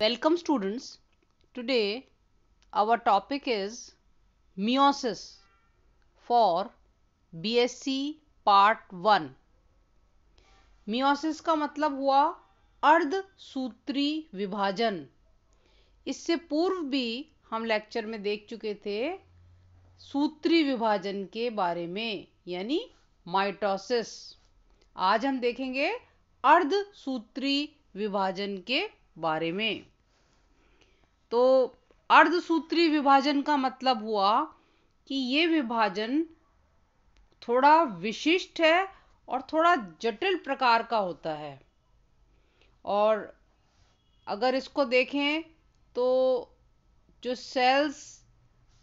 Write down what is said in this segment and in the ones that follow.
Welcome students. Today our topic is meiosis for BSc Part 1. meiosis का मतलब हुआ अर्धसूत्री विभाजन। इससे पूर्व भी हम लेक्चर में देख चुके थे सूत्री विभाजन के बारे में, यानी माइटोसिस। आज हम देखेंगे अर्धसूत्री विभाजन के बारे में। तो अर्धसूत्री विभाजन का मतलब हुआ कि ये विभाजन थोड़ा विशिष्ट है और थोड़ा जटिल प्रकार का होता है। और अगर इसको देखें तो जो सेल्स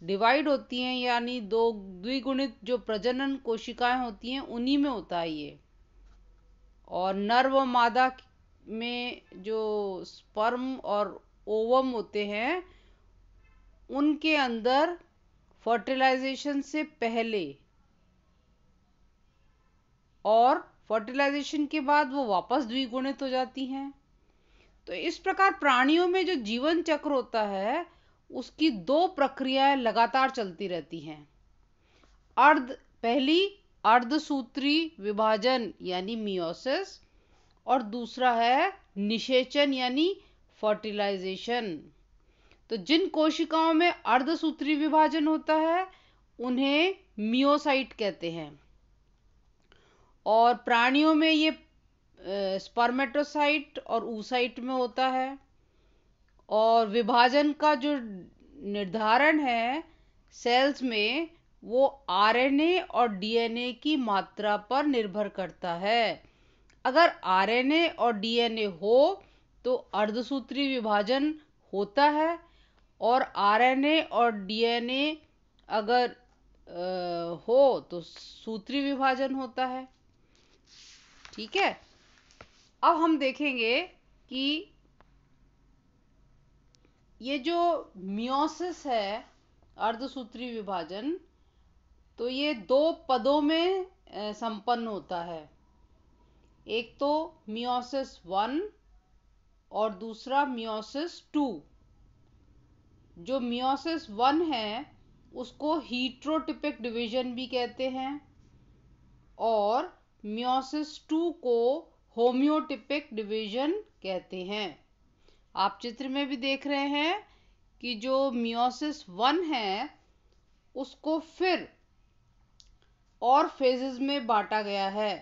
डिवाइड होती हैं, यानी दो द्विगुणित जो प्रजनन कोशिकाएं होती हैं, उन्हीं में होता है ये। और नर व मादा में जो स्पर्म और ओवम होते हैं, उनके अंदर फर्टिलाइजेशन से पहले और फर्टिलाइजेशन के बाद वो वापस द्विगुणित हो जाती हैं। तो इस प्रकार प्राणियों में जो जीवन चक्र होता है, उसकी दो प्रक्रियाएं लगातार चलती रहती हैं। पहली अर्धसूत्री विभाजन यानी मियोसिस, और दूसरा है निषेचन यानी फर्टिलाइजेशन। तो जिन कोशिकाओं में अर्धसूत्री विभाजन होता है उन्हें मियोसाइट कहते हैं, और प्राणियों में ये स्पर्मेटोसाइट और oocyte में होता है। और विभाजन का जो निर्धारण है सेल्स में, वो आरएनए और डीएनए की मात्रा पर निर्भर करता है। अगर आरएनए और डीएनए हो तो अर्धसूत्री विभाजन होता है, और आरएनए और डीएनए अगर हो तो सूत्री विभाजन होता है। ठीक है, अब हम देखेंगे कि ये जो मियोसिस है, अर्धसूत्री विभाजन, तो ये दो पदों में संपन्न होता है। एक तो मियोसिस 1 और दूसरा मियोसिस 2। जो मियोसिस 1 है उसको हीट्रोटिपिक डिवीजन भी कहते हैं, और मियोसिस 2 को होम्योटिपिक डिवीजन कहते हैं। आप चित्र में भी देख रहे हैं कि जो मियोसिस 1 है उसको फिर और फेजेस में बांटा गया है।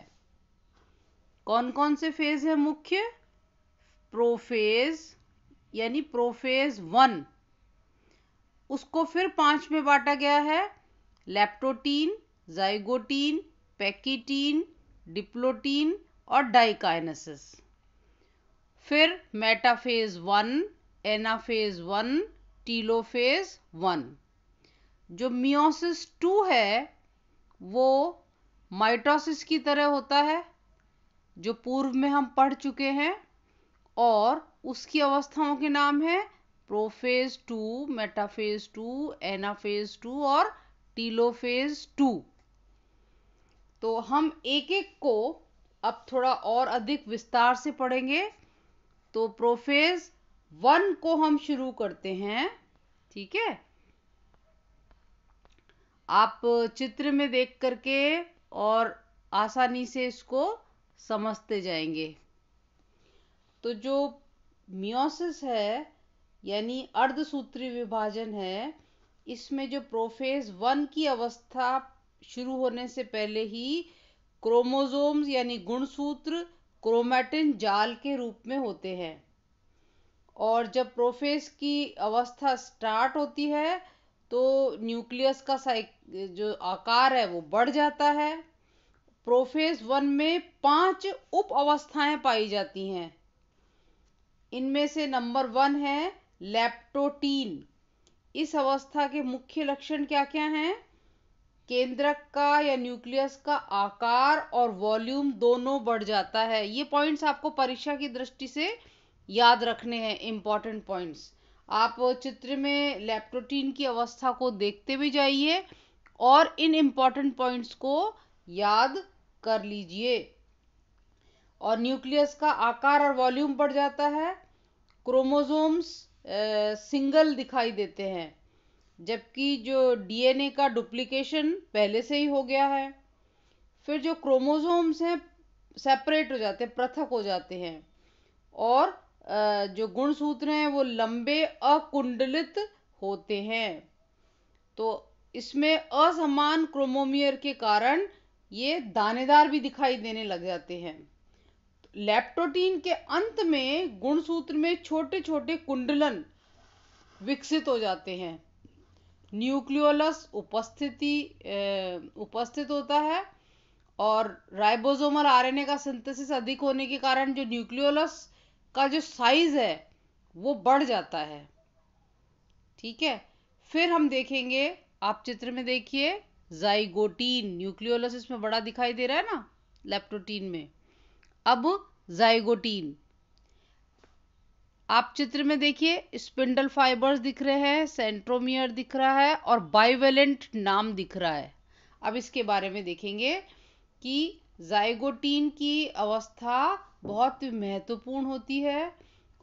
कौन कौन से फेज है मुख्य? प्रोफेज यानी प्रोफेज 1, उसको फिर 5 में बांटा गया है। लैप्टोटीन, जाइगोटीन, पैकिटीन, डिप्लोटीन और डाइकाइनेसिस। फिर मेटाफेज 1, एनाफेज 1, टीलोफेज 1। जो मियोसिस 2 है वो माइटोसिस की तरह होता है, जो पूर्व में हम पढ़ चुके हैं, और उसकी अवस्थाओं के नाम है प्रोफेज 2, मेटाफेज 2, एनाफेज 2 और टीलोफेज 2। तो हम एक एक को अब थोड़ा और अधिक विस्तार से पढ़ेंगे। तो प्रोफेज 1 को हम शुरू करते हैं। ठीक है, आप चित्र में देख करके और आसानी से इसको समझते जाएंगे। तो जो मियोसिस है यानी अर्धसूत्री विभाजन है, इसमें जो प्रोफेज 1 की अवस्था शुरू होने से पहले ही क्रोमोसोम्स यानी गुणसूत्र क्रोमैटिन जाल के रूप में होते हैं। और जब प्रोफेज की अवस्था स्टार्ट होती है तो न्यूक्लियस का जो आकार है वो बढ़ जाता है। प्रोफेज 1 में 5 उप अवस्थाएं पाई जाती हैं। इनमें से नंबर 1 है लैप्टोटीन। इस अवस्था के मुख्य लक्षण क्या क्या हैं? केंद्रक का या न्यूक्लियस का आकार और वॉल्यूम दोनों बढ़ जाता है। ये पॉइंट्स आपको परीक्षा की दृष्टि से याद रखने हैं, इंपॉर्टेंट पॉइंट्स। आप चित्र में लैप्टोटीन की अवस्था को देखते भी जाइए और इन इंपॉर्टेंट पॉइंट्स को याद कर लीजिए। और न्यूक्लियस का आकार और वॉल्यूम बढ़ जाता है, क्रोमोसोम्स सिंगल दिखाई देते हैं, जबकि जो डीएनए का डुप्लीकेशन पहले से ही हो गया है। फिर जो क्रोमोसोम्स हैं सेपरेट हो जाते हैं, पृथक हो जाते हैं, और जो गुणसूत्र हैं वो लंबे अकुंडलित होते हैं। तो इसमें असमान क्रोमोमियर के कारण ये दानेदार भी दिखाई देने लग जाते हैं। लेप्टोटीन के अंत में गुणसूत्र में छोटे छोटे कुंडलन विकसित हो जाते हैं। न्यूक्लियोलस उपस्थित होता है, और राइबोसोमल आरएनए का सिंथेसिस अधिक होने के कारण जो न्यूक्लियोलस का जो साइज है वो बढ़ जाता है। ठीक है, फिर हम देखेंगे, आप चित्र में देखिए, जाइगोटीन। न्यूक्लियोलस इसमें बड़ा दिखाई दे रहा है ना लेप्टोटीन में। अब जाइगोटीन, आप चित्र में देखिए, स्पिंडल फाइबर्स दिख रहे हैं, सेंट्रोमियर दिख रहा है, और बाइवेलेंट नाम दिख रहा है। अब इसके बारे में देखेंगे कि जाइगोटीन की अवस्था बहुत महत्वपूर्ण होती है,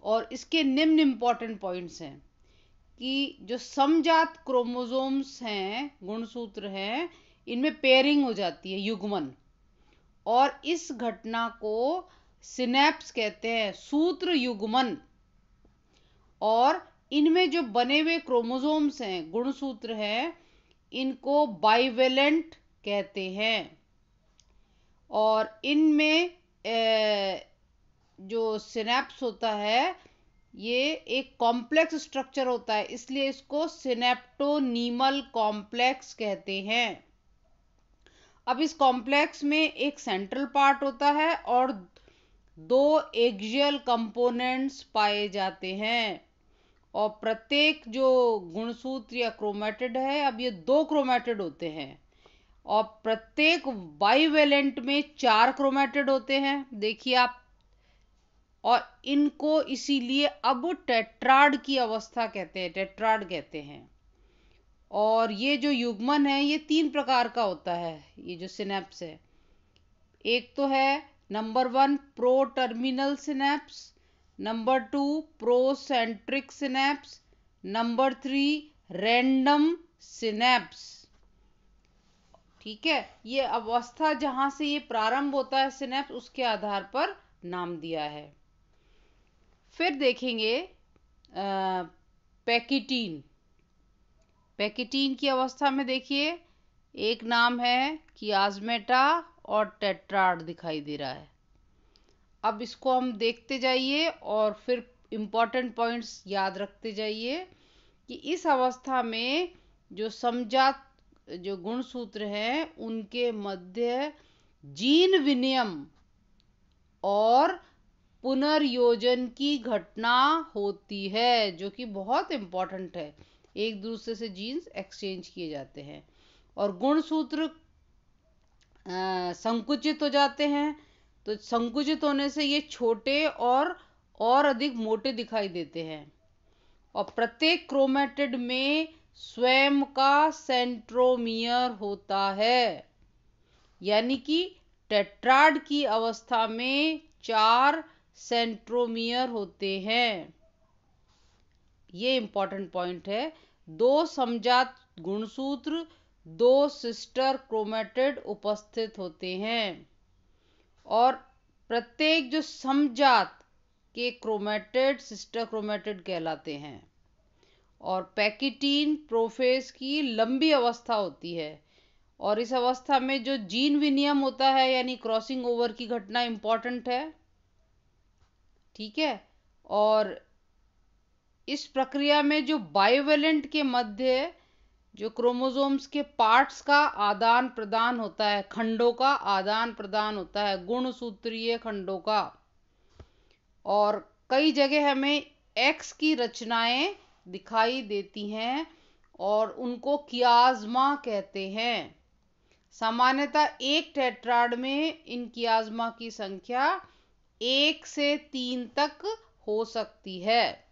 और इसके निम्न इम्पॉर्टेंट पॉइंट्स हैं कि जो समजात क्रोमोसोम्स हैं, गुणसूत्र हैं, इनमें पेयरिंग हो जाती है, युग्मन, और इस घटना को सिनेप्स कहते हैं, सूत्र युग्मन। और इनमें जो बने हुए क्रोमोसोम्स हैं, गुणसूत्र हैं, इनको बाइवेलेंट कहते हैं। और इनमें जो सिनेप्स होता है ये एक कॉम्प्लेक्स स्ट्रक्चर होता है, इसलिए इसको सिनेप्टोनीमल कॉम्प्लेक्स कहते हैं। अब इस कॉम्प्लेक्स में एक सेंट्रल पार्ट होता है और दो एक्सियल कंपोनेंट्स पाए जाते हैं, और प्रत्येक जो गुणसूत्र या क्रोमेटिड है, अब ये 2 क्रोमेटिड होते हैं, और प्रत्येक बाइवेलेंट में 4 क्रोमेटिड होते हैं, देखिए आप। और इनको इसीलिए अब टेट्राड की अवस्था कहते हैं, टेट्राड कहते हैं। और ये जो युग्मन है ये 3 प्रकार का होता है, ये जो सिनेप्स है। एक तो है number 1 pro terminal synapse, number 2 procentric synapse, number 3 random synapse. ठीक है, ये अवस्था जहां से ये प्रारंभ होता है सिनेप्स, उसके आधार पर नाम दिया है। फिर देखेंगे पैकिटीन। पैकिटीन की अवस्था में देखिए, एक नाम है कियास्मेटा और टेट्राड दिखाई दे रहा है। अब इसको हम देखते जाइए और फिर इम्पॉर्टेंट पॉइंट्स याद रखते जाइए कि इस अवस्था में जो समजात जो गुणसूत्र हैं उनके मध्य जीन विनिमय और पुनर्योजन की घटना होती है, जो कि बहुत इम्पोर्टेंट है। एक दूसरे से जीन्स एक्सचेंज किए जाते हैं और गुणसूत्र संकुचित हो जाते हैं। तो संकुचित होने से ये छोटे और अधिक मोटे दिखाई देते हैं, और प्रत्येक क्रोमेटिड में स्वयं का सेंट्रोमियर होता है, यानी कि टेट्राड की अवस्था में 4 सेंट्रोमियर होते हैं। ये इंपॉर्टेंट पॉइंट है। 2 समजात गुणसूत्र, 2 सिस्टर क्रोमेटिड उपस्थित होते हैं, और प्रत्येक जो समजात के क्रोमेटिड सिस्टर क्रोमेटिड कहलाते हैं। और पैकिटीन प्रोफेज की लंबी अवस्था होती है, और इस अवस्था में जो जीन विनिमय होता है यानी क्रॉसिंग ओवर की घटना इंपॉर्टेंट है। ठीक है, और इस प्रक्रिया में जो बाइवेलेंट के मध्य जो क्रोमोसोम्स के पार्ट्स का आदान प्रदान होता है, खंडों का आदान प्रदान होता है, गुणसूत्रीय खंडों का। और कई जगह हमें एक्स की रचनाएं दिखाई देती हैं और उनको कियाज्मा कहते हैं। सामान्यतः एक टेट्राड में इन कियाज्मा की संख्या 1 से 3 तक हो सकती है।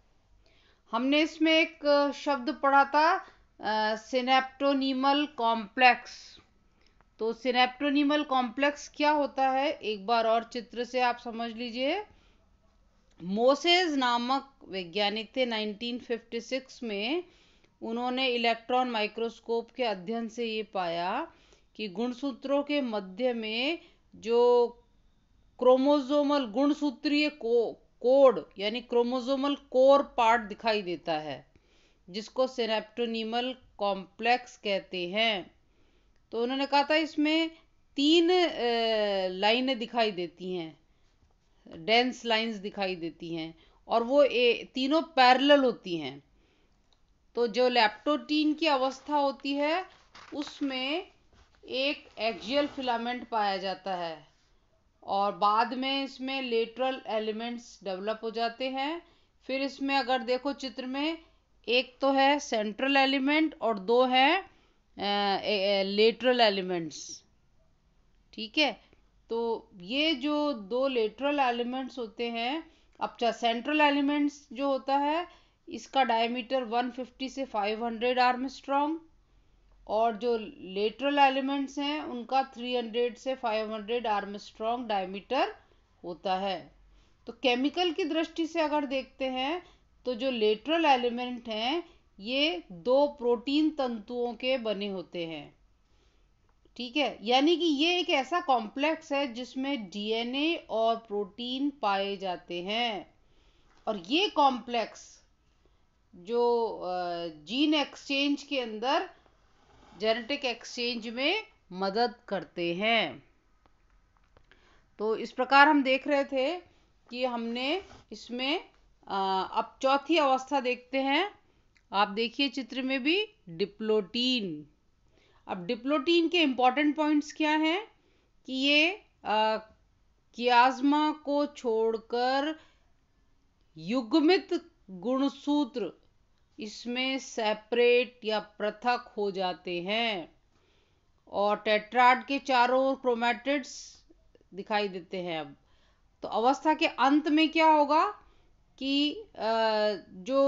हमने इसमें एक शब्द पढ़ा था सिनेप्टोनीमल कॉम्प्लेक्स। तो सिनेप्टोनीमल कॉम्प्लेक्स क्या होता है, एक बार और चित्र से आप समझ लीजिए। मोसेस नामक वैज्ञानिक थे, 1956 में उन्होंने इलेक्ट्रॉन माइक्रोस्कोप के अध्ययन से ये पाया कि गुणसूत्रों के मध्य में जो क्रोमोसोमल गुणसूत्रीय कोड यानी क्रोमोसोमल कोर पार्ट दिखाई देता है, जिसको सिनेप्टोनीमल कॉम्प्लेक्स कहते हैं। तो उन्होंने कहा था इसमें 3 लाइनें दिखाई देती हैं, डेंस लाइंस दिखाई देती हैं, और वो तीनों पैरेलल होती हैं। तो जो लैप्टोटीन की अवस्था होती है उसमें एक एक्सियल फिलामेंट पाया जाता है, और बाद में इसमें लेटरल एलिमेंट्स डेवलप हो जाते हैं। फिर इसमें अगर देखो चित्र में, एक तो है सेंट्रल एलिमेंट और 2 है लेटरल एलिमेंट्स। ठीक है, तो ये जो 2 लेटरल एलिमेंट्स होते हैं, अब सेंट्रल एलिमेंट्स जो होता है इसका डायमीटर 150 से 500 आर्मस्ट्रॉन्ग, और जो लेटरल एलिमेंट्स हैं उनका 300 से 500 आर्मस्ट्रॉन्ग डायमीटर होता है। तो केमिकल की दृष्टि से अगर देखते हैं तो जो लेटरल एलिमेंट हैं ये 2 प्रोटीन तंतुओं के बने होते हैं। ठीक है, यानी कि ये एक ऐसा कॉम्प्लेक्स है जिसमें डीएनए और प्रोटीन पाए जाते हैं, और ये कॉम्प्लेक्स जो जीन एक्सचेंज के अंदर जेनेटिक एक्सचेंज में मदद करते हैं। तो इस प्रकार हम देख रहे थे कि हमने इसमें अब चौथी अवस्था देखते हैं। आप देखिए चित्र में भी डिप्लोटीन। अब डिप्लोटीन के इंपॉर्टेंट पॉइंट्स क्या हैं कि ये कियाज्मा को छोड़कर युग्मित गुणसूत्र इसमें सेपरेट या पृथक हो जाते हैं, और टेट्राड के चारों ओर क्रोमैटिड्स दिखाई देते हैं। अब तो अवस्था के अंत में क्या होगा कि जो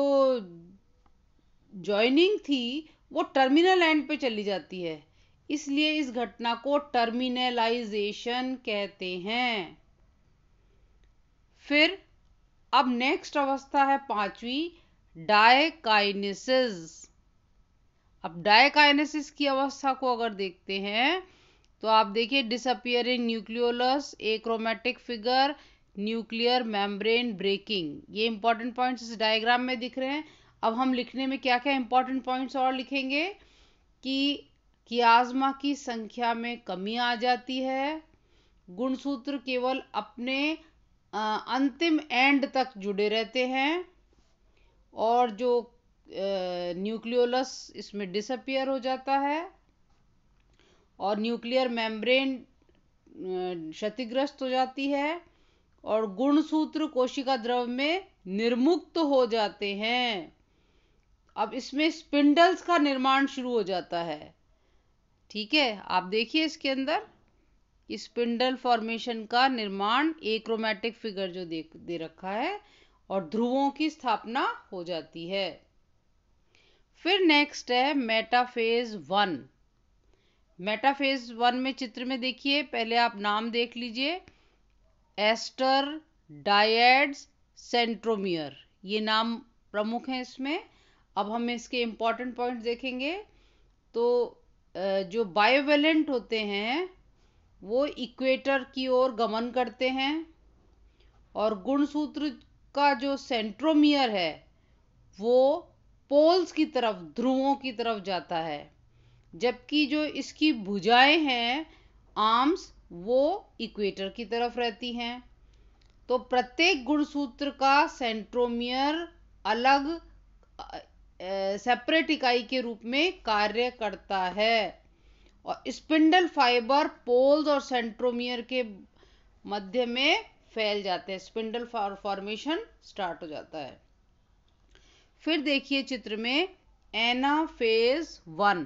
जॉइनिंग थी वो टर्मिनल एंड पे चली जाती है, इसलिए इस घटना को टर्मिनलाइजेशन कहते हैं। फिर अब नेक्स्ट अवस्था है 5वीं, डायकाइनेसिस। अब डायकाइनेसिस की अवस्था को अगर देखते हैं तो आप देखिए disappearing nucleolus, achromatic figure, nuclear membrane breaking, ये इंपॉर्टेंट पॉइंट्स इस डायग्राम में दिख रहे हैं। अब हम लिखने में क्या क्या इंपॉर्टेंट पॉइंट्स और लिखेंगे कि कियाज्मा की संख्या में कमी आ जाती है, गुणसूत्र केवल अपने अंतिम एंड तक जुड़े रहते हैं, और जो न्यूक्लियोलस इसमें डिसअपियर हो जाता है, और न्यूक्लियर मेम्ब्रेन क्षतिग्रस्त हो जाती है, और गुणसूत्र कोशिका द्रव में निर्मुक्त हो जाते हैं। अब इसमें स्पिंडल्स का निर्माण शुरू हो जाता है। ठीक है, आप देखिए इसके अंदर स्पिंडल फॉर्मेशन का निर्माण, एक्रोमेटिक फिगर जो दे रखा है, और ध्रुवों की स्थापना हो जाती है। फिर नेक्स्ट है मेटाफेज 1। मेटाफेज 1 में चित्र में देखिए, पहले आप नाम देख लीजिए, एस्टर डायड्स सेंट्रोमियर, ये नाम प्रमुख हैं इसमें। अब हम इसके इंपॉर्टेंट पॉइंट्स देखेंगे। तो जो बायोवेलेंट होते हैं वो इक्वेटर की ओर गमन करते हैं, और गुणसूत्र का जो सेंट्रोमियर है वो पोल्स की तरफ, ध्रुवों की तरफ जाता है, जबकि जो इसकी भुजाएं हैं, आर्म्स, वो इक्वेटर की तरफ रहती हैं। तो प्रत्येक गुणसूत्र का सेंट्रोमियर अलग सेपरेट इकाई के रूप में कार्य करता है, और स्पिंडल फाइबर पोल्स और सेंट्रोमियर के मध्य में फैल जाते हैं, स्पिंडल फॉर्मेशन स्टार्ट हो जाता है। फिर देखिए चित्र में एनाफेज 1।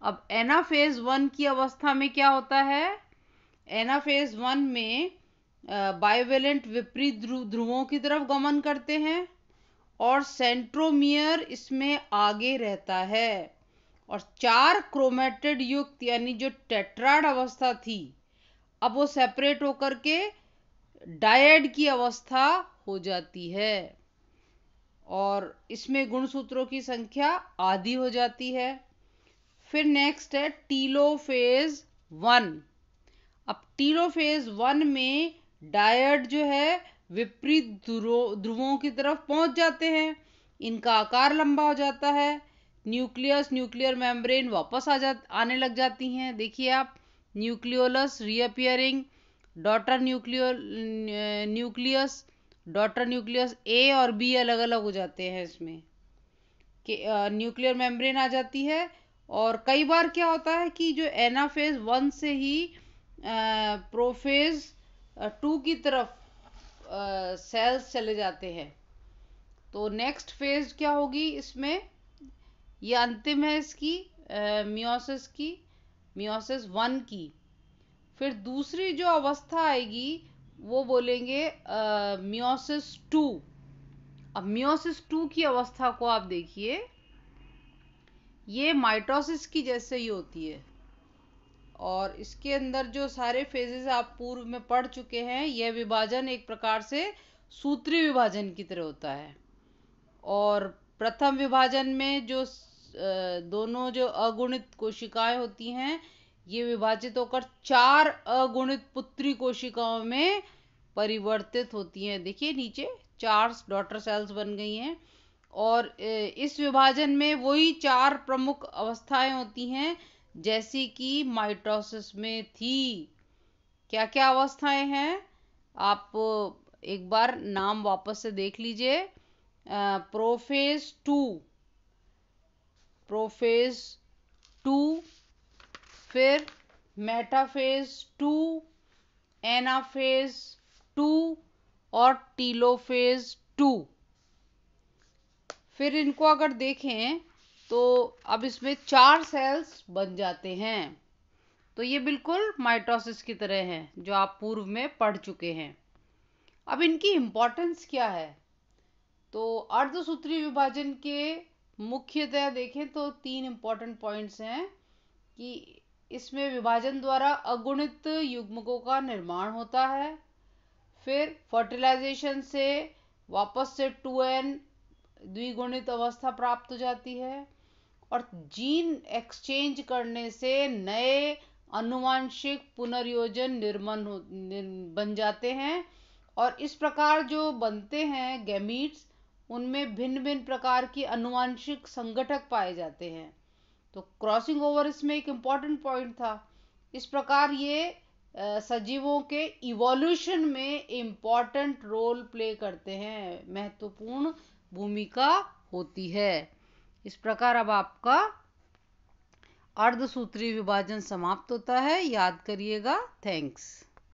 अब एनाफेज 1 की अवस्था में क्या होता है? एनाफेज 1 में बायोवेलेंट विपरीत ध्रुवों की तरफ गमन करते हैं, और सेंट्रोमियर इसमें आगे रहता है, और 4 क्रोमेटिड युक्त यानी जो टेट्राड अवस्था थी, अब वो सेपरेट होकर के डायड की अवस्था हो जाती है और इसमें गुणसूत्रों की संख्या आधी हो जाती है। फिर नेक्स्ट है टीलोफेज 1। अब टीलोफेज 1 में डायड जो है विपरीत ध्रुवों की तरफ पहुंच जाते हैं, इनका आकार लंबा हो जाता है, न्यूक्लियर मेम्ब्रेन वापस आने लग जाती हैं। देखिए आप, nucleolus reappearing, daughter nucleus daughter nucleus a और बी अलग अलग हो जाते हैं इसमें कि न्यूक्लियर मेम्ब्रेन आ जाती है। और कई बार क्या होता है कि जो एनाफेज 1 से ही प्रोफेज 2 की तरफ सेल्स चले जाते हैं। तो नेक्स्ट फेज क्या होगी इसमें, ये अंतिम है इसकी मियोसिस 1 की। फिर दूसरी जो अवस्था आएगी वो बोलेंगे मियोसिस 2। अब मियोसिस 2 की अवस्था को आप देखिए, ये माइटोसिस की जैसे ही होती है और इसके अंदर जो सारे फेजेस आप पूर्व में पढ़ चुके हैं, यह विभाजन एक प्रकार से सूत्री विभाजन की तरह होता है। और प्रथम विभाजन में जो दोनों जो अगुणित कोशिकाएं होती हैं, ये विभाजित होकर 4 अगुणित पुत्री कोशिकाओं में परिवर्तित होती हैं। देखिए नीचे 4 डॉटर सेल्स बन गई हैं और इस विभाजन में वही 4 प्रमुख अवस्थाएं होती हैं जैसी कि माइटोसिस में थी। क्या क्या अवस्थाएं हैं, आप एक बार नाम वापस से देख लीजिए। प्रोफेज 2, फिर मेटाफेज 2, एनाफेज 2 और टीलोफेज 2। फिर इनको अगर देखें तो अब इसमें 4 सेल्स बन जाते हैं। तो ये बिल्कुल माइटोसिस की तरह हैं जो आप पूर्व में पढ़ चुके हैं। अब इनकी इम्पोर्टेंस क्या है, तो अर्धसूत्री विभाजन के मुख्यतः देखें तो 3 इम्पोर्टेंट पॉइंट्स हैं कि इसमें विभाजन द्वारा अगुणित युग्मकों का निर्माण होता है, फिर फर्टिलाइजेशन से वापस से 2n द्विगुणित अवस्था प्राप्त हो जाती है और जीन एक्सचेंज करने से नए आनुवांशिक पुनर्योजन बन जाते हैं और इस प्रकार जो बनते हैं गैमीट्स, उनमें भिन्न भिन्न प्रकार की आनुवांशिक संगठक पाए जाते हैं। तो क्रॉसिंग ओवर इसमें एक इम्पॉर्टेंट पॉइंट था। इस प्रकार ये सजीवों के इवोल्यूशन में इम्पॉर्टेंट रोल प्ले करते हैं, महत्वपूर्ण भूमिका होती है। इस प्रकार अब आपका अर्धसूत्री विभाजन समाप्त होता है, याद करिएगा। थैंक्स।